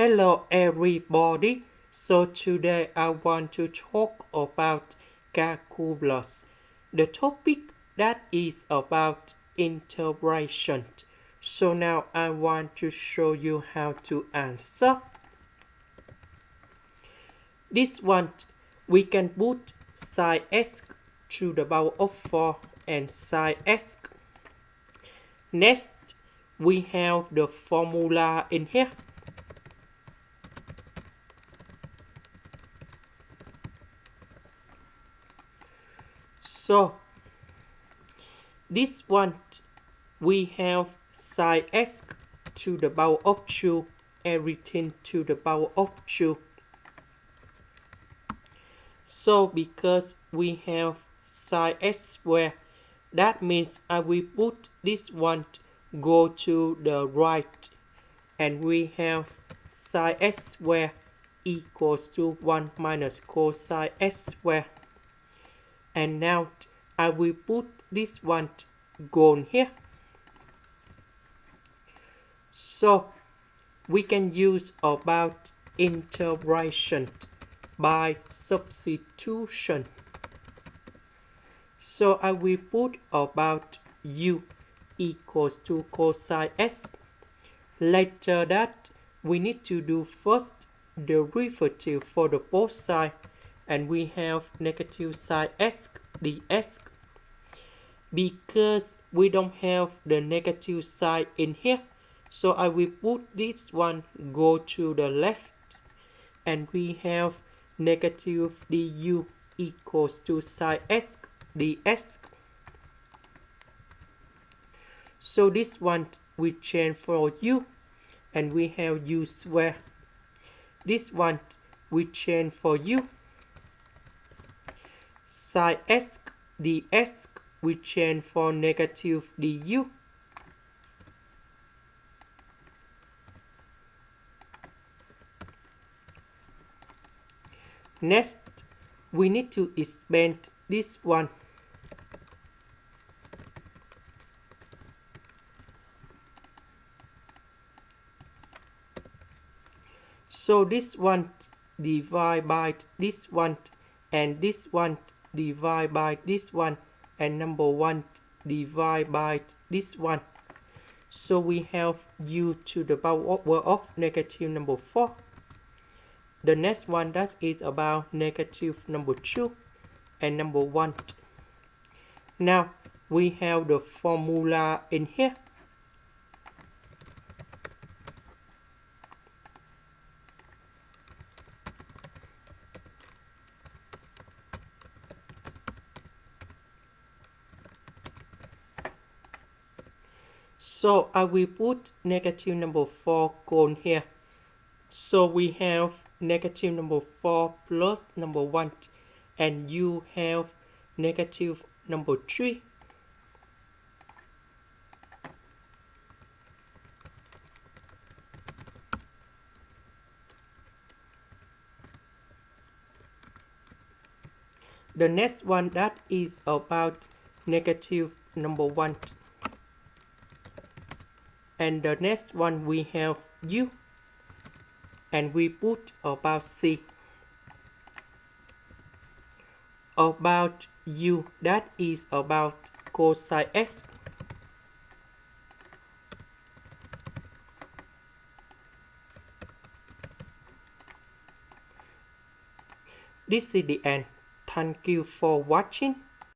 Hello everybody. So today I want to talk about calculus. The topic that is about integration. So now I want to show you how to answer. This one we can put sin x to the power of 4 and sin x. Next we have the formula in here. So this one we have sin x to the power of 2, everything to the power of 2. So because we have sin x squared, that means I will put this one go to the right, and we have sin x squared equals to 1 minus cosine x squared. And now I will put this one gone here. So we can use about integration by substitution. So I will put about u equals to cosine x. Later that we need to do first derivative for the both sides, and we have negative sin x dx. Because we don't have the negative sign in here, so I will put this one go to the left, and we have negative du equals to sin x dx. So this one we change for u, and we have u squared. This one we change for u. Sin x dx we change for negative du. Next, we need to expand this one. So this one divide by this one, and this one divide by this one, and number one divide by this one. So we have u to the power of negative number 4. The next one that is about negative number 2 and number 1. Now we have the formula in here. So I will put negative number 4 gone here. So we have negative number 4 plus number 1, and you have negative number 3. The next one that is about negative number 1. And the next one we have u, and we put about c. About u, that is about cosine x. This is the end. Thank you for watching.